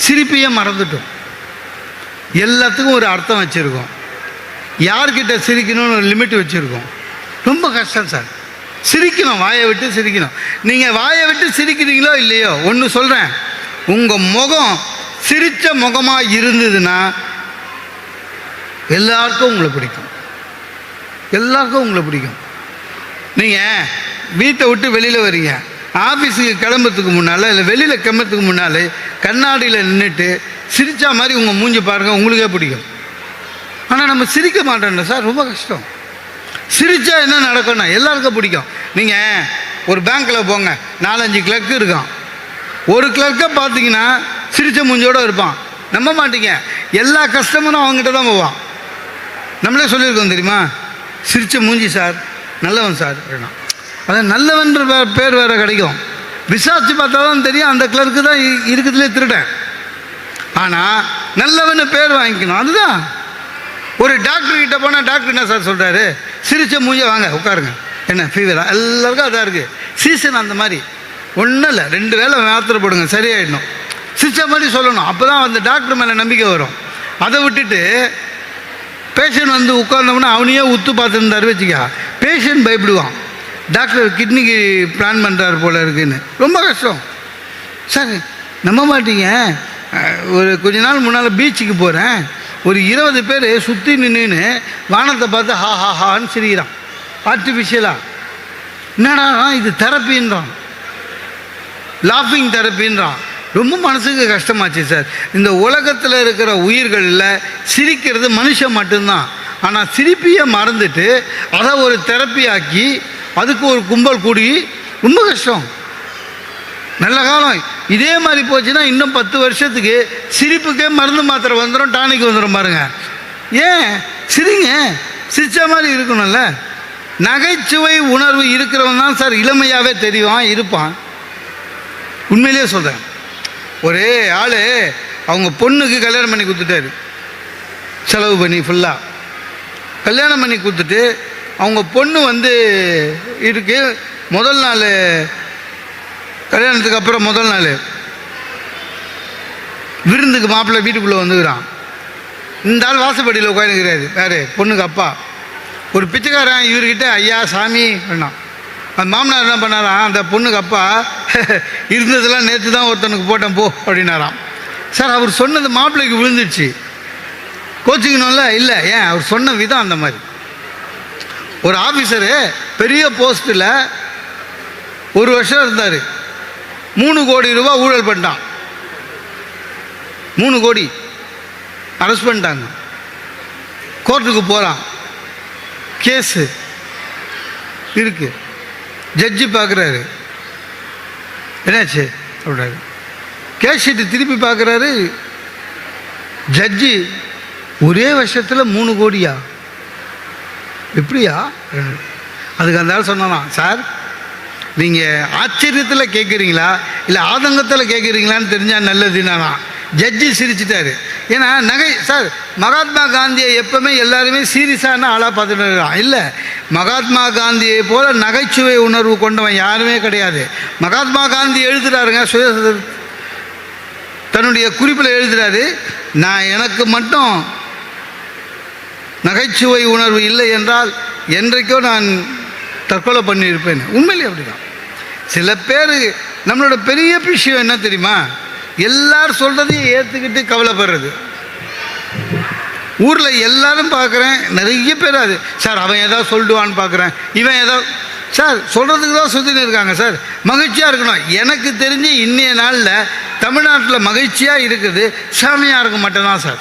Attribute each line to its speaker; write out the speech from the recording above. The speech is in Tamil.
Speaker 1: சிரிப்பையே மறந்துட்டோம். எல்லாத்துக்கும் ஒரு அர்த்தம் வச்சுருக்கோம். யார்கிட்ட சிரிக்கணும்னு ஒரு லிமிட் வச்சுருக்கோம். ரொம்ப கஷ்டம் சார். சிரிக்கணும், வாயை விட்டு சிரிக்கணும். நீங்கள் வாயை விட்டு சிரிக்கிறீங்களோ இல்லையோ, ஒன்று சொல்கிறேன், உங்கள் முகம் சிரித்த முகமாக இருந்ததுன்னா எல்லாருக்கும் உங்களை பிடிக்கும். எல்லாருக்கும் உங்களை பிடிக்கும். நீங்கள் வீட்டை விட்டு வெளியில் வரீங்க, ஆஃபீஸுக்கு கிளம்புறதுக்கு முன்னால் இல்லை வெளியில் கிளம்புறதுக்கு முன்னால் கண்ணாடியில் நின்றுட்டு சிரித்தா மாதிரி உங்கள் மூஞ்சி பாருங்கள், உங்களுக்கே பிடிக்கும். ஆனால் நம்ம சிரிக்க மாட்டோம்ல சார், ரொம்ப கஷ்டம். சிரித்தா என்ன நடக்கும்னா எல்லாருக்கும் பிடிக்கும். நீங்கள் ஒரு பேங்க்கில் போங்க, 4-5 கிளர்க்கு இருக்கான். ஒரு கிளர்க்கை பார்த்தீங்கன்னா சிரித்த மூஞ்சியோடு இருப்பான். நம்ப மாட்டீங்க, எல்லா கஸ்டமரும் அவங்ககிட்ட தான் போவான். நம்மளே சொல்லியிருக்கோம் தெரியுமா, சிரித்த மூஞ்சி சார், நல்லவன் சார் அப்படின்னா. அதான் நல்லவன்ற பேர் வேறு கிடைக்கும். விசாரித்து பார்த்தா தான் தெரியும் அந்த கிளர்க்கு தான் இருக்கிறதுலே திருடன். ஆனால் நல்லவன்னு பேர் வாங்கிக்கணும். அதுதான். ஒரு டாக்டர்கிட்ட போனால் டாக்டர் என்ன சார் சொல்கிறாரு, சிரிச்ச மூஞ்ச வாங்க உட்காருங்க, என்ன ஃபீவரா, எல்லாருக்கும் அதான் இருக்குது. சீசன் அந்த மாதிரி ஒன்றும் இல்லை, 2 வேளை மாத்திரை போடுங்க சரியாயிடணும், சிரிச்ச மாதிரி சொல்லணும். அப்போ தான் அந்த டாக்டர் மேலே நம்பிக்கை வரும். அதை விட்டுட்டு பேஷண்ட் வந்து உட்கார்ந்தோம்னா அவனையே உத்து பார்த்துருந்தாரு வச்சுக்கா, பேஷண்ட் பயப்படுவான். டாக்டர் கிட்னிக்கு பிளான் பண்ணுறாரு போல இருக்குன்னு. ரொம்ப கஷ்டம் சார். நம்ப மாட்டீங்க, ஒரு கொஞ்ச நாள் முன்னால் பீச்சுக்கு போகிறேன். ஒரு 20 பேர் சுற்றி நின்று வானத்தை பார்த்து ஹா ஹா ஹான்னு சிரிக்கிறான். ஆர்டிஃபிஷியலாக என்னடா இது தெரப்பின்றான், லாஃபிங் தெரப்பின்றான். ரொம்ப மனசுக்கு கஷ்டமாச்சு சார். இந்த உலகத்தில் இருக்கிற உயிர்களில் சிரிக்கிறது மனுஷன் மட்டும்தான். ஆனால் சிரிப்பையே மறந்துட்டு அதை ஒரு தெரப்பி ஆக்கி அதுக்கு ஒரு கும்பல் கூடி ரொம்ப கஷ்டம். நல்ல காலம் இதே மாதிரி போச்சுன்னா இன்னும் 10 வருஷத்துக்கு சிரிப்புக்கே மருந்து மாத்திரை வந்துடும், டானிக் வந்துடும் பாருங்க. ஏன் சிரிங்க, சிரிச்ச மாதிரி இருக்கணும்ல. நகைச்சுவை உணர்வு இருக்கிறவன் தான் சார் இளமையாகவே தெரியும் இருப்பான். உண்மையிலேயே சொல்கிறேன். ஒரு ஆள் அவங்க பொண்ணுக்கு கல்யாணம் பண்ணி கொடுத்துட்டாரு, செலவு பண்ணி ஃபுல்லாக கல்யாணம் பண்ணி கொடுத்துட்டு அவங்க பொண்ணு வந்து இருக்கு. முதல் நாள் கல்யாணத்துக்கு அப்புறம் முதல் நாள் விருந்துக்கு மாப்பிள்ளை வீட்டுக்குள்ளே வந்துக்கிறான். இந்த ஆள் வாசப்படியில் உட்காந்துக்கிறாரு. யார்? பொண்ணுக்கு அப்பா. ஒரு பிச்சைக்காரன் இவர்கிட்ட ஐயா சாமி வேணாம். அந்த மாமனார் என்ன பண்ணாராம், அந்த பொண்ணுக்கு அப்பா இருந்ததெல்லாம் நேற்று தான் ஒருத்தனுக்கு போட்டேன் போ அப்படின்னாராம். சார் அவர் சொன்னது மாப்பிள்ளைக்கு விழுந்துடுச்சு. கோச்சிக்கணும்ல? இல்லை, ஏன் அவர் சொன்ன விதம் அந்த மாதிரி. ஒரு ஆஃபீஸரு பெரிய போஸ்ட்டில் 1 வருஷம் இருந்தார். 3 கோடி ரூபாய் ஊழல் பண்ணிட்டான். 3 கோடி அரெஸ்ட் பண்ணிட்டாங்க. கோர்ட்டுக்கு போகிறான், கேஸு இருக்கு. ஜட்ஜி பார்க்குறாரு, என்னாச்சு அப்படின்னாரு. கேஸ் ஷீட்டு திருப்பி பார்க்குறாரு. ஜட்ஜி, ஒரே வருஷத்தில் 3 கோடியா, எப்படியா? அதுக்கு அந்த ஆள் சொன்னானா, சார் நீங்கள் ஆச்சரியத்தில் கேட்குறீங்களா இல்லை ஆதங்கத்தில் கேட்குறீங்களான்னு தெரிஞ்சால் நல்லதுன்னா. ஜட்ஜி சிரிச்சிட்டாரு. ஏன்னா நகை சார், மகாத்மா காந்தியை எப்பவுமே எல்லாருமே சீரியஸான ஆளாக பார்த்துட்டு இருக்கான். இல்லை, மகாத்மா காந்தியை போல் நகைச்சுவை உணர்வு கொண்டவன் யாருமே கிடையாது. மகாத்மா காந்தி எழுதுகிறாருங்க, தன்னுடைய குறிப்பில் எழுதுகிறாரு, நான் எனக்கு மட்டும் நகைச்சுவை உணர்வு இல்லை என்றால் என்றைக்கோ நான் தற்கொலை பண்ணியிருப்பேன். உண்மையிலே அப்படிதான். சில பேர் நம்மளோட பெரிய விஷயம் என்ன தெரியுமா, எல்லாரும் சொல்கிறதையும் ஏற்றுக்கிட்டு கவலைப்படுறது. ஊரில் எல்லாரும் பார்க்குறேன், நிறைய பேர் அது சார் அவன் ஏதாவது சொல்லிடுவான்னு பார்க்குறேன், இவன் ஏதாவது சார் சொல்கிறதுக்கு தான் சுற்றின்னு இருக்காங்க. சார் மகிழ்ச்சியாக இருக்கணும். எனக்கு தெரிஞ்சு இன்னைய நாளில் தமிழ்நாட்டில் மகிழ்ச்சியாக இருக்குது சாமியாருக்கு மட்டும்தான் சார்.